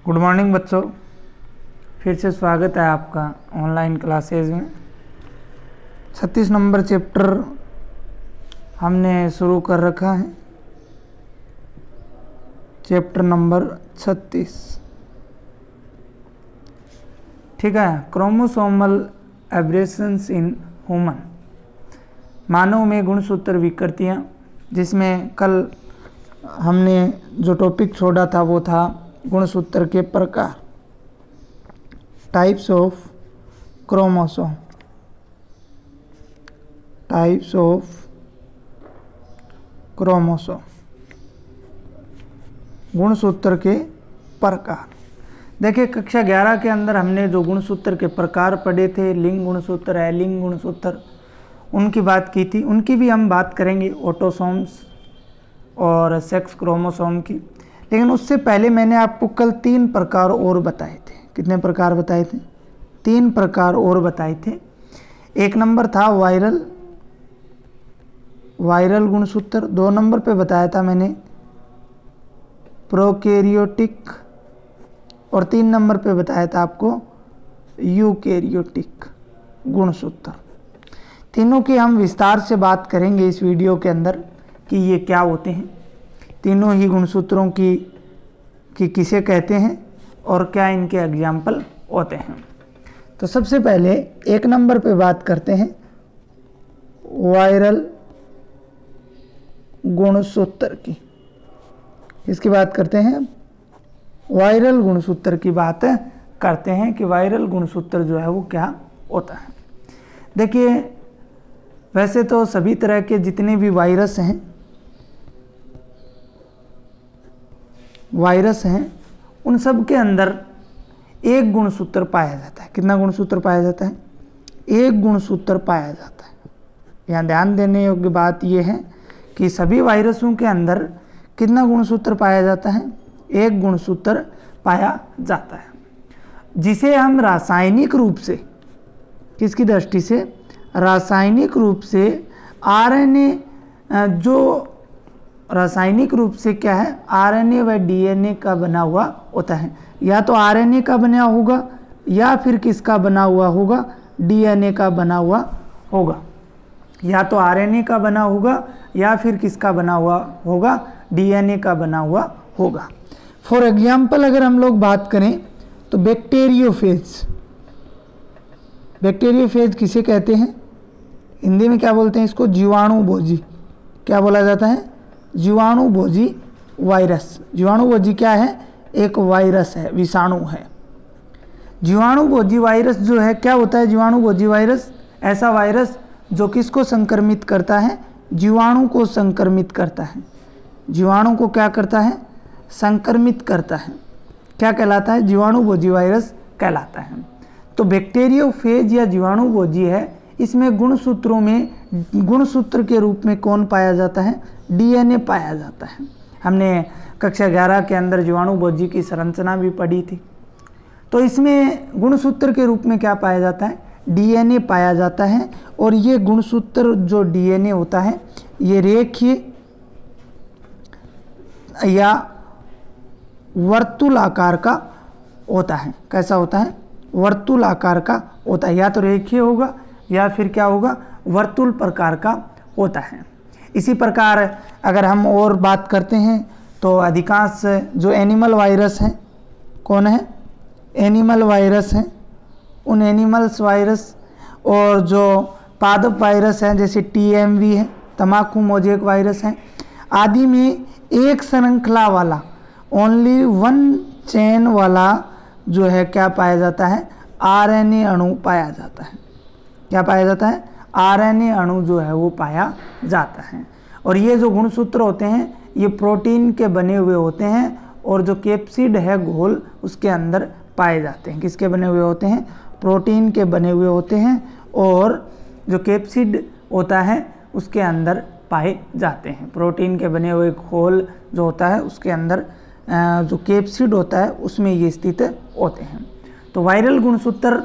Good morning बच्चों, फिर से स्वागत है आपका ऑनलाइन क्लासेज में। 36 नंबर चैप्टर हमने शुरू कर रखा है। चैप्टर नंबर 36, ठीक है। क्रोमोसोमल एब्रेशंस इन ह्यूमन, मानव में गुणसूत्र विकृतियाँ, जिसमें कल हमने जो टॉपिक छोड़ा था वो था गुणसूत्र के प्रकार, types of chromosome, types of chromosome, गुणसूत्र के प्रकार। देखिए कक्षा 11 के अंदर हमने जो गुणसूत्र के प्रकार पढ़े थे, लिंग गुणसूत्र, अलिंग गुणसूत्र, उनकी बात की थी। उनकी भी हम बात करेंगे, ऑटोसोम्स और सेक्स क्रोमोसोम की। लेकिन उससे पहले मैंने आपको कल 3 प्रकार और बताए थे। कितने प्रकार बताए थे? 3 प्रकार और बताए थे। एक नंबर था वायरल गुणसूत्र, 2 नंबर पे बताया था मैंने प्रोकैरियोटिक, और 3 नंबर पे बताया था आपको यूकैरियोटिक गुणसूत्र। तीनों की हम विस्तार से बात करेंगे इस वीडियो के अंदर कि ये क्या होते हैं, तीनों ही गुणसूत्रों की किसे कहते हैं और क्या इनके एग्जाम्पल होते हैं। तो सबसे पहले 1 नंबर पे बात करते हैं वायरल गुणसूत्र की। इसकी बात करते हैं, वायरल गुणसूत्र की बात करते हैं कि वायरल गुणसूत्र जो है वो क्या होता है। देखिए वैसे तो सभी तरह के जितने भी वायरस हैं उन सब के अंदर एक गुणसूत्र पाया जाता है। कितना गुणसूत्र पाया जाता है? एक गुणसूत्र पाया जाता है। यहाँ ध्यान देने योग्य बात यह है कि सभी वायरसों के अंदर कितना गुणसूत्र पाया जाता है? एक गुणसूत्र पाया जाता है, जिसे हम रासायनिक रूप से, किसकी दृष्टि से? रासायनिक रूप से आरएनए, जो रासायनिक रूप से क्या है, आरएनए व डीएनए का बना हुआ होता है। या तो आरएनए का बना होगा या फिर किसका बना हुआ होगा? डीएनए का बना हुआ होगा। या तो आरएनए का बना होगा या फिर किसका बना हुआ होगा? डीएनए का बना हुआ होगा। फॉर एग्जाम्पल अगर हम लोग बात करें तो बैक्टीरियोफेज किसे कहते हैं? हिंदी में क्या बोलते हैं इसको? जीवाणुभोजी। क्या बोला जाता है? जीवाणुभोजी वायरस। जीवाणुभोजी क्या है? एक वायरस है, विषाणु है। जीवाणुभोजी वायरस जो है, क्या होता है जीवाणुभोजी वायरस? ऐसा वायरस जो किसको संक्रमित करता है? जीवाणु को संक्रमित करता है। जीवाणु को क्या करता है? संक्रमित करता है। क्या कहलाता है? जीवाणुभोजी वायरस कहलाता है। तो बैक्टीरियोफेज या जीवाणुभोजी है, इसमें गुणसूत्रों में गुणसूत्र के रूप में कौन पाया जाता है? डीएनए पाया जाता है। हमने कक्षा 11 के अंदर जीवाणुभोजी की संरचना भी पढ़ी थी। तो इसमें गुणसूत्र के रूप में क्या पाया जाता है? डीएनए पाया जाता है। और ये गुणसूत्र जो डीएनए होता है ये रेखीय या वर्तुलाकार का होता है। कैसा होता है? वर्तुलाकार का होता है। या तो रेखीय होगा या फिर क्या होगा? वर्तुल प्रकार का होता है। इसी प्रकार अगर हम और बात करते हैं तो अधिकांश जो एनिमल वायरस हैं, कौन है? एनिमल वायरस हैं। उन एनिमल्स वायरस और जो पादप वायरस हैं जैसे टीएमवी है, तम्बाकू मोजेक वायरस हैं आदि में एक श्रृंखला वाला, ओनली 1 चेन वाला जो है क्या पाया जाता है? आरएनए अणु पाया जाता है। क्या पाया जाता है? आरएनए अणु जो है वो पाया जाता है। और ये जो गुणसूत्र होते हैं ये प्रोटीन के बने हुए होते हैं, और जो कैप्सिड है घोल उसके अंदर पाए जाते हैं। किसके बने हुए होते हैं? प्रोटीन के बने हुए होते हैं, और जो कैप्सिड होता है उसके अंदर पाए जाते हैं। प्रोटीन के बने हुए घोल जो होता है उसके अंदर जो कैप्सिड होता है उसमें ये स्थित होते हैं। तो वायरल गुणसूत्र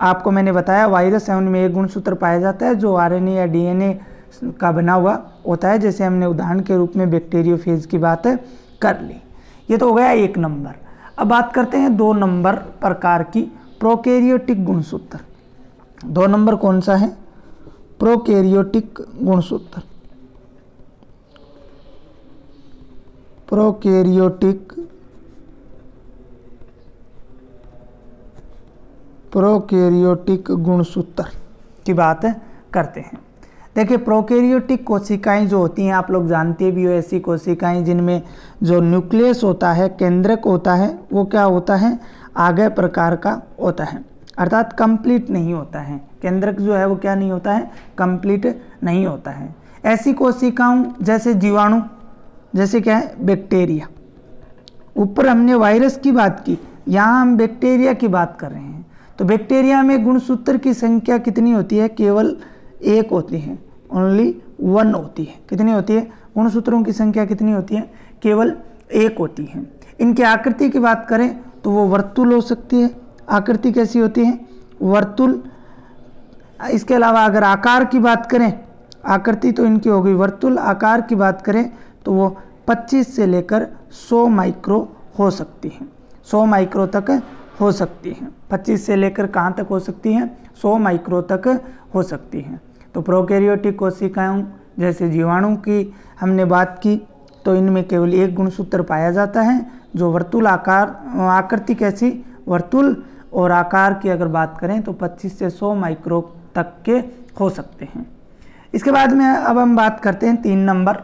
आपको मैंने बताया, वायरस है उनमें एक गुणसूत्र पाया जाता है जो आरएनए या डीएनए का बना हुआ होता है। जैसे हमने उदाहरण के रूप में बैक्टीरियोफेज की बात कर ली। ये तो हो गया 1 नंबर। अब बात करते हैं 2 नंबर प्रकार की प्रोकैरियोटिक गुणसूत्र। 2 नंबर कौन सा है? प्रोकैरियोटिक गुणसूत्र। प्रोकैरियोटिक गुणसूत्र की बात करते हैं। देखिए, प्रोकैरियोटिक कोशिकाएं जो होती हैं, आप लोग जानते भी हो, ऐसी कोशिकाएं जिनमें जो न्यूक्लियस होता है, केंद्रक होता है, वो क्या होता है? आगे प्रकार का होता है, अर्थात कंप्लीट नहीं होता है। केंद्रक जो है वो क्या नहीं होता है? कंप्लीट नहीं होता है। ऐसी कोशिकाओं जैसे जीवाणु, जैसे क्या है? बैक्टीरिया। ऊपर हमने वायरस की बात की, यहाँ हम बैक्टीरिया की बात कर रहे हैं। तो बैक्टीरिया में गुणसूत्र की संख्या कितनी होती है? केवल 1 होती है, ओनली 1 होती है। कितनी होती है? गुणसूत्रों की संख्या कितनी होती है? केवल 1 होती है। इनकी आकृति की बात करें तो वो वर्तुल हो सकती है। आकृति कैसी होती है? वर्तुल। इसके अलावा अगर आकार की बात करें, आकृति तो इनकी हो गई वर्तुल, आकार की बात करें तो वो 25 से लेकर 100 माइक्रो हो सकती है। 100 माइक्रो तक हो सकती हैं। 25 से लेकर कहाँ तक हो सकती हैं? 100 माइक्रो तक हो सकती हैं। तो प्रोकैरियोटिक कोशिकाओं जैसे जीवाणु की हमने बात की, तो इनमें केवल 1 गुणसूत्र पाया जाता है जो वर्तुल आकार, आकृति कैसी? वर्तुल, और आकार की अगर बात करें तो 25 से 100 माइक्रो तक के हो सकते हैं। इसके बाद में अब हम बात करते हैं 3 नंबर।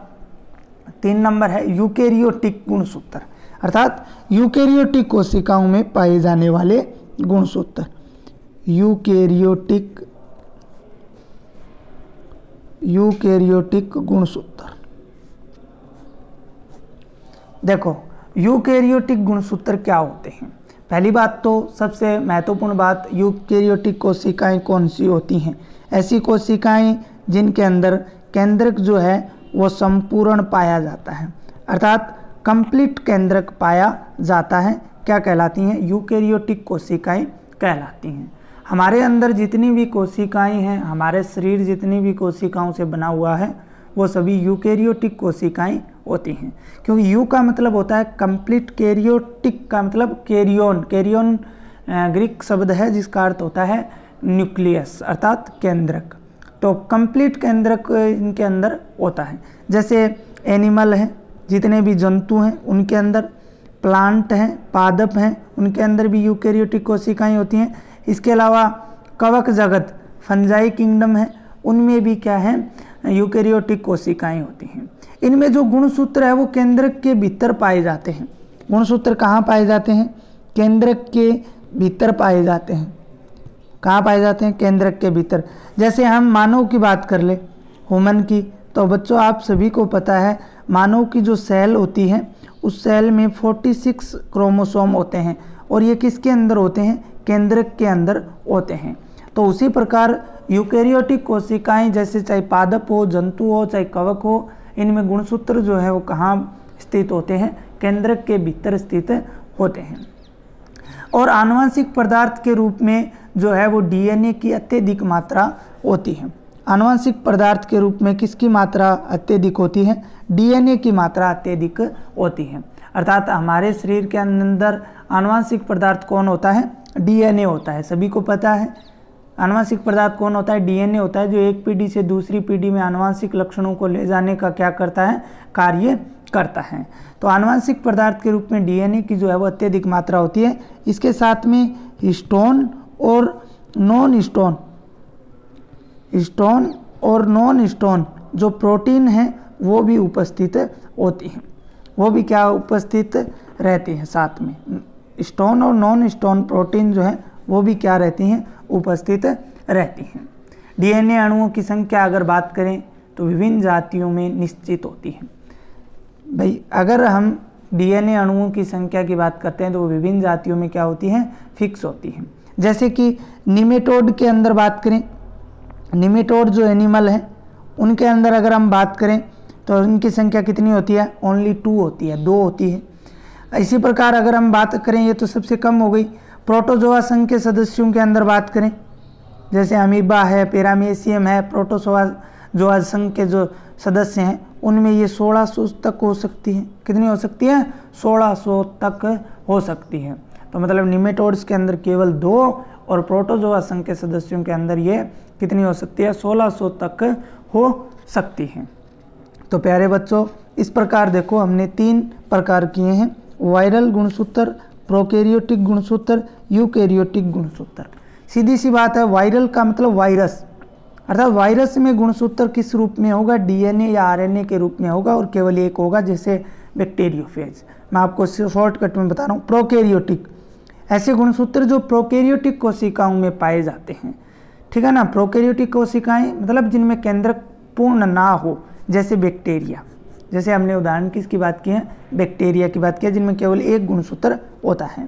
3 नंबर है यूकैरियोटिक गुणसूत्र, अर्थात यूकैरियोटिक कोशिकाओं में पाए जाने वाले गुणसूत्र। यूकैरियोटिक गुणसूत्र। देखो, यूकैरियोटिक गुणसूत्र क्या होते हैं? पहली बात तो सबसे महत्वपूर्ण बात, यूकैरियोटिक कोशिकाएं कौन सी होती हैं? ऐसी कोशिकाएं जिनके अंदर केंद्रक जो है वो संपूर्ण पाया जाता है, अर्थात कंप्लीट केंद्रक पाया जाता है, क्या कहलाती हैं? यूकैरियोटिक कोशिकाएं कहलाती हैं। हमारे अंदर जितनी भी कोशिकाएं हैं, हमारे शरीर जितनी भी कोशिकाओं से बना हुआ है, वो सभी यूकैरियोटिक कोशिकाएं होती हैं। क्योंकि यू का मतलब होता है कंप्लीट, कैरियोटिक का मतलब कैरियोन। कैरियोन ग्रीक शब्द है जिसका अर्थ होता है न्यूक्लियस, अर्थात केंद्रक। तो कंप्लीट केंद्रक इनके अंदर होता है। जैसे एनिमल हैं, जितने भी जंतु हैं उनके अंदर, प्लांट हैं, पादप हैं, उनके अंदर भी यूकैरियोटिक कोशिकाएं होती हैं। इसके अलावा कवक जगत, फंजाई किंगडम है, उनमें भी क्या है? यूकैरियोटिक कोशिकाएं होती हैं। इनमें जो गुणसूत्र है वो केंद्रक के भीतर पाए जाते हैं। गुणसूत्र कहाँ पाए जाते हैं? केंद्रक के भीतर पाए जाते हैं। कहाँ पाए जाते हैं? केंद्रक के भीतर। जैसे हम मानव की बात कर ले, ह्यूमन की, तो बच्चों आप सभी को पता है मानव की जो सेल होती है उस सेल में 46 क्रोमोसोम होते हैं, और ये किसके अंदर होते हैं? केंद्रक के अंदर होते हैं। तो उसी प्रकार यूकैरियोटिक कोशिकाएं, जैसे चाहे पादप हो, जंतु हो, चाहे कवक हो, इनमें गुणसूत्र जो है वो कहाँ स्थित होते हैं? केंद्रक के भीतर स्थित होते हैं। और आनुवंशिक पदार्थ के रूप में जो है वो डीएनए की अत्यधिक मात्रा होती है। आनुवंशिक पदार्थ के रूप में किसकी मात्रा अत्यधिक होती है? डीएनए की मात्रा अत्यधिक होती है। अर्थात हमारे शरीर के अंदर आनुवंशिक पदार्थ कौन होता है? डीएनए होता है। सभी को पता है आनुवंशिक पदार्थ कौन होता है? डीएनए होता है, जो एक पीढ़ी से दूसरी पीढ़ी में आनुवंशिक लक्षणों को ले जाने का क्या करता है? कार्य करता है। तो आनुवंशिक पदार्थ के रूप में डीएनए की जो है वो अत्यधिक मात्रा होती है। इसके साथ में हिस्टोन और नॉन हिस्टोन, हिस्टोन और नॉन हिस्टोन जो प्रोटीन है वो भी उपस्थित होती हैं। वो भी क्या उपस्थित रहती हैं साथ में? हिस्टोन और नॉन हिस्टोन प्रोटीन जो है वो भी क्या रहती हैं? उपस्थित रहती हैं। डीएनए अणुओं की संख्या अगर बात करें तो विभिन्न जातियों में निश्चित होती है। भाई, अगर हम डीएनए अणुओं की संख्या की बात करते हैं तो वो विभिन्न जातियों में क्या होती हैं? फिक्स होती हैं। जैसे कि निमेटोड के अंदर बात करें, निमेटोड जो एनिमल है उनके अंदर अगर हम बात करें तो उनकी संख्या कितनी होती है? ओनली 2 होती है, 2 होती है। इसी प्रकार अगर हम बात करें, ये तो सबसे कम हो गई। प्रोटोजोआ संघ के सदस्यों के अंदर बात करें, जैसे अमीबा है, पैरामीशियम है, प्रोटोजोआ संघ के जो सदस्य हैं उनमें ये 1600 तक हो सकती है। कितनी हो सकती है? 1600 तक हो सकती है। तो मतलब निमेटोड्स के अंदर केवल 2 और प्रोटोजोआ संघ के सदस्यों के अंदर ये कितनी हो सकती है? 1600 तक हो सकती है। तो प्यारे बच्चों, इस प्रकार देखो हमने 3 प्रकार किए हैं, वायरल गुणसूत्र, प्रोकैरियोटिक गुणसूत्र, यूकैरियोटिक गुणसूत्र। सीधी सी बात है, वायरल का मतलब वायरस, अर्थात वायरस में गुणसूत्र किस रूप में होगा? डीएनए या आरएनए के रूप में होगा और केवल एक होगा, जैसे बैक्टीरियोफेज। मैं आपको शॉर्टकट में बता रहा हूँ। प्रोकैरियोटिक, ऐसे गुणसूत्र जो प्रोकैरियोटिक कोशिकाओं में पाए जाते हैं, ठीक है ना। प्रोकैरियोटिक कोशिकाएं मतलब जिनमें केंद्रक पूर्ण ना हो, जैसे बैक्टीरिया, जैसे हमने उदाहरण किसकी बात की है? बैक्टीरिया की बात की है, जिनमें केवल एक गुणसूत्र होता है।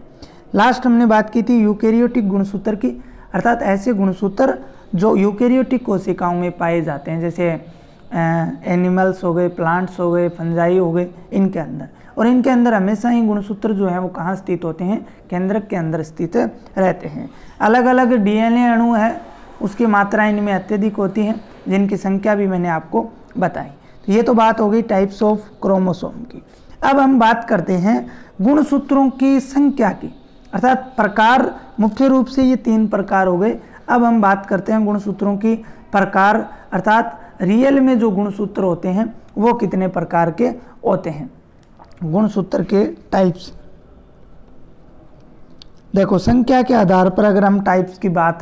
लास्ट हमने बात की थी यूकैरियोटिक गुणसूत्र की, अर्थात ऐसे गुणसूत्र जो यूकैरियोटिक कोशिकाओं में पाए जाते हैं, जैसे एनिमल्स हो गए, प्लांट्स हो गए, फंजाई हो गए, इनके अंदर। और इनके अंदर हमेशा ही गुणसूत्र जो है वो कहाँ स्थित होते हैं? केंद्रक के अंदर स्थित रहते हैं। अलग अलग डीएनए अणु है, उसकी मात्रा इनमें अत्यधिक होती है, जिनकी संख्या भी मैंने आपको बताई। तो ये तो बात हो गई टाइप्स ऑफ क्रोमोसोम की। अब हम बात करते हैं गुणसूत्रों की संख्या की, अर्थात प्रकार। मुख्य रूप से ये 3 प्रकार हो गए। अब हम बात करते हैं गुणसूत्रों की प्रकार, अर्थात रियल में जो गुणसूत्र होते हैं वो कितने प्रकार के होते हैं। गुणसूत्र के टाइप्स देखो, संख्या के आधार पर अगर हम टाइप्स की बात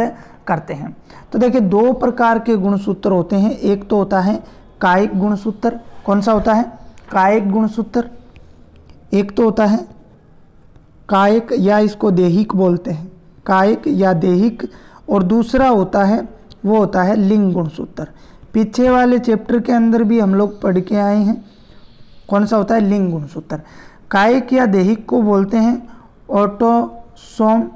करते हैं तो देखिए 2 प्रकार के गुणसूत्र होते हैं। एक तो होता है कायिक गुणसूत्र। कौन सा होता है? कायिक गुणसूत्र। एक तो होता है कायिक या इसको देहिक बोलते हैं, कायिक या देहिक। और दूसरा होता है वो होता है लिंग गुणसूत्र। पीछे वाले चैप्टर के अंदर भी हम लोग पढ़ के आए हैं। कौन सा होता है? लिंग गुणसूत्र। कायिक या देहिक को बोलते हैं ऑटोसोम,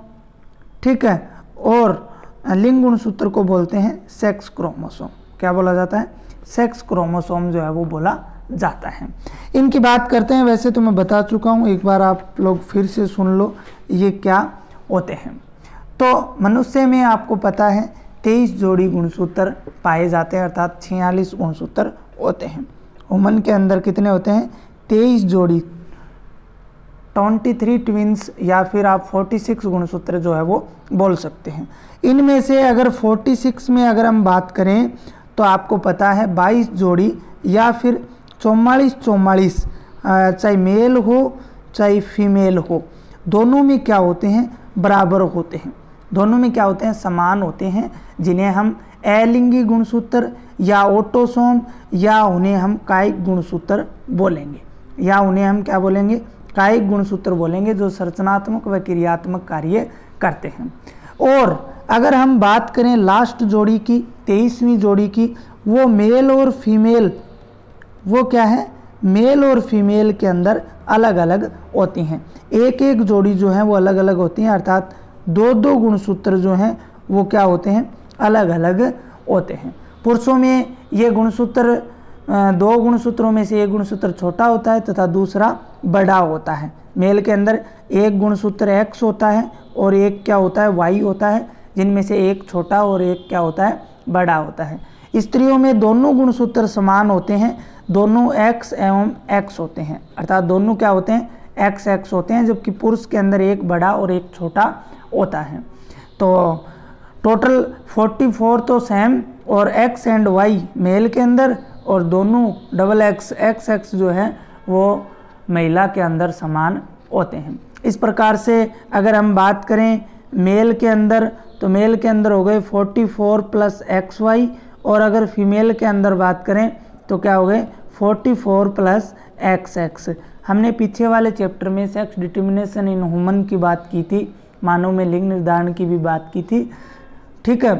ठीक है। और लिंग गुणसूत्र को बोलते हैं सेक्स क्रोमोसोम। क्या बोला जाता है? सेक्स क्रोमोसोम जो है वो बोला जाता है। इनकी बात करते हैं। वैसे तो मैं बता चुका हूँ, एक बार आप लोग फिर से सुन लो ये क्या होते हैं। तो मनुष्य में आपको पता है 23 जोड़ी गुणसूत्र पाए जाते हैं, अर्थात 46 गुणसूत्र होते हैं। ह्यूमन के अंदर कितने होते हैं? 23 जोड़ी, 23 ट्विंस, या फिर आप 46 गुणसूत्र जो है वो बोल सकते हैं। इनमें से अगर 46 में अगर हम बात करें तो आपको पता है 22 जोड़ी या फिर 44, चाहे मेल हो चाहे फीमेल हो, दोनों में क्या होते हैं? बराबर होते हैं। दोनों में क्या होते हैं? समान होते हैं, जिन्हें हम अलिंगी गुणसूत्र या ऑटोसोम या उन्हें हम कायिक गुणसूत्र बोलेंगे, या उन्हें हम क्या बोलेंगे? कायिक गुणसूत्र बोलेंगे, जो संरचनात्मक व क्रियात्मक कार्य करते हैं। और अगर हम बात करें लास्ट जोड़ी की, 23वीं जोड़ी की, वो मेल और फीमेल, वो क्या है? मेल और फीमेल के अंदर अलग अलग होती हैं। एक एक जोड़ी जो है वो अलग अलग होती हैं, अर्थात 2 गुणसूत्र जो हैं वो क्या होते हैं? अलग अलग होते हैं। पुरुषों में ये गुणसूत्र 2 गुणसूत्रों में से एक गुणसूत्र छोटा होता है तथा दूसरा बड़ा होता है। मेल के अंदर एक गुणसूत्र एक्स होता है और एक क्या होता है? वाई होता है, जिनमें से एक छोटा और एक क्या होता है? बड़ा होता है। स्त्रियों में दोनों गुणसूत्र समान होते हैं, दोनों एक्स एवं एक्स होते हैं, अर्थात दोनों क्या होते हैं? एक्स एक्स होते हैं, जबकि पुरुष के अंदर एक बड़ा और एक छोटा होता है। तो टोटल 44 तो सेम, और एक्स एंड वाई मेल के अंदर, और दोनों डबल एक्स एक्स एक्स जो है वो महिला के अंदर समान होते हैं। इस प्रकार से अगर हम बात करें मेल के अंदर, तो मेल के अंदर हो गए 44 प्लस एक्स वाई, और अगर फीमेल के अंदर बात करें तो क्या हो गए? 44 प्लस एक्स एक्स। हमने पीछे वाले चैप्टर में सेक्स डिटर्मिनेशन इन ह्यूमन की बात की थी, मानव में लिंग निर्धारण की भी बात की थी, ठीक है।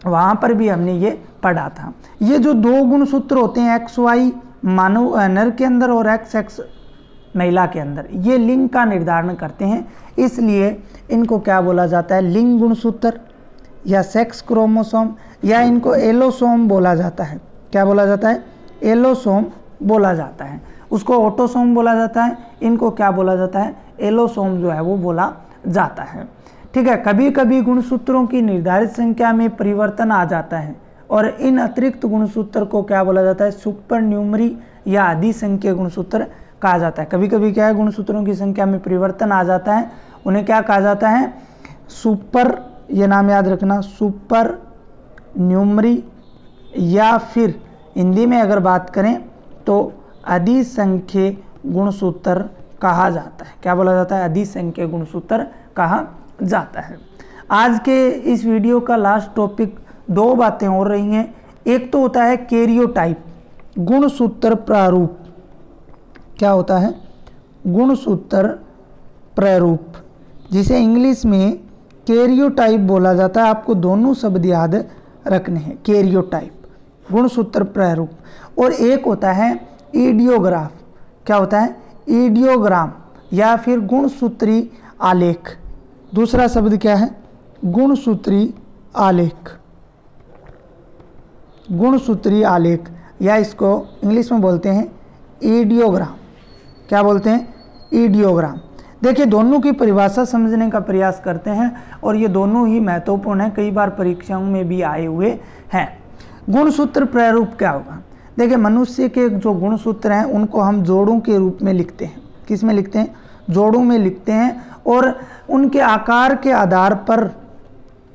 वहाँ पर भी हमने ये पढ़ा था। ये जो 2 गुणसूत्र होते हैं एक्स वाई मानव नर के अंदर और एक्स एक्स महिला के अंदर, ये लिंग का निर्धारण करते हैं, इसलिए इनको क्या बोला जाता है? लिंग गुणसूत्र या सेक्स क्रोमोसोम, या इनको एलोसोम बोला जाता है। क्या बोला जाता है? एलोसोम बोला जाता है। उसको ऑटोसोम बोला जाता है, इनको क्या बोला जाता है? एलोसोम जो है वो बोला जाता है, ठीक है। कभी कभी गुणसूत्रों की निर्धारित संख्या में परिवर्तन आ जाता है, और इन अतिरिक्त गुणसूत्र को क्या बोला जाता है, सुपर न्यूमरी या अधिसंख्यक गुणसूत्र कहा जाता है। कभी कभी क्या है, गुणसूत्रों की संख्या में परिवर्तन आ जाता है, उन्हें क्या कहा जाता है, सुपर, ये नाम याद रखना, सुपर न्यूमरी, या फिर हिंदी में अगर बात करें तो अधिसंख्यक गुणसूत्र कहा जाता है। क्या बोला जाता है, अधिसंख्यक गुणसूत्र कहा जाता है। आज के इस वीडियो का लास्ट टॉपिक 2 बातें हो रही हैं। एक तो होता है कैरियोटाइप, गुणसूत्र प्रारूप। क्या होता है, गुणसूत्र प्रारूप, जिसे इंग्लिश में कैरियोटाइप बोला जाता है। आपको दोनों शब्द याद रखने हैं, कैरियोटाइप, गुणसूत्र प्रारूप। और एक होता है इडियोग्राफ। क्या होता है, इडियोग्राम या फिर गुणसूत्री आलेख। दूसरा शब्द क्या है, गुणसूत्री आलेख, गुणसूत्री आलेख, या इसको इंग्लिश में बोलते हैं इडियोग्राम। क्या बोलते हैं, इडियोग्राम। देखिए, दोनों की परिभाषा समझने का प्रयास करते हैं और ये दोनों ही महत्वपूर्ण हैं, कई बार परीक्षाओं में भी आए हुए हैं। गुणसूत्र प्रारूप क्या होगा, देखिए मनुष्य के जो गुणसूत्र हैं उनको हम जोड़ों के रूप में लिखते हैं। किस में लिखते हैं, जोड़ों में लिखते हैं, और उनके आकार के आधार पर,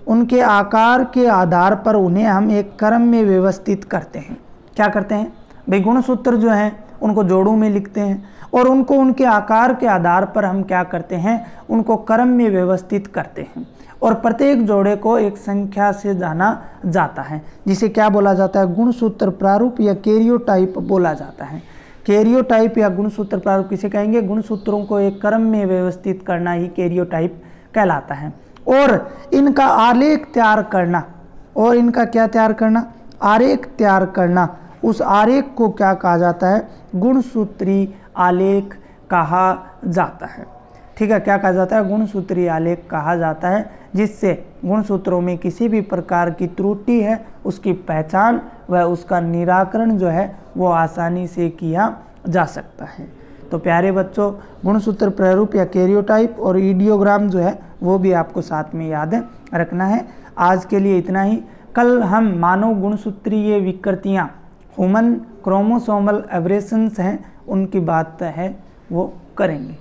उनके आकार के आधार पर उन्हें हम एक क्रम में व्यवस्थित करते हैं। क्या करते हैं भाई, गुणसूत्र जो हैं उनको जोड़ों में लिखते हैं और उनको उनके आकार के आधार पर हम क्या करते हैं, उनको क्रम में व्यवस्थित करते हैं, और प्रत्येक जोड़े को एक संख्या से जाना जाता है, जिसे क्या बोला जाता है, गुणसूत्र प्रारूप या कैरियोटाइप बोला जाता है। कैरियोटाइप या गुणसूत्र प्रारूप किसे कहेंगे, गुणसूत्रों को एक क्रम में व्यवस्थित करना ही कैरियोटाइप कहलाता है। और इनका आलेख तैयार करना, और इनका क्या तैयार करना, आरेख तैयार करना, उस आरेख को क्या कहा जाता है, गुणसूत्री आलेख कहा जाता है। ठीक है, क्या कहा जाता है, गुणसूत्री आलेख कहा जाता है, जिससे गुणसूत्रों में किसी भी प्रकार की त्रुटि है उसकी पहचान व उसका निराकरण जो है वो आसानी से किया जा सकता है। तो प्यारे बच्चों, गुणसूत्र प्रारूप या कैरियोटाइप और इडियोग्राम जो है वो भी आपको साथ में याद रखना है। आज के लिए इतना ही। कल हम मानव गुणसूत्रीय विकृतियाँ, ह्यूमन क्रोमोसोमल एब्रेशंस हैं, उनकी बात है वो करेंगे।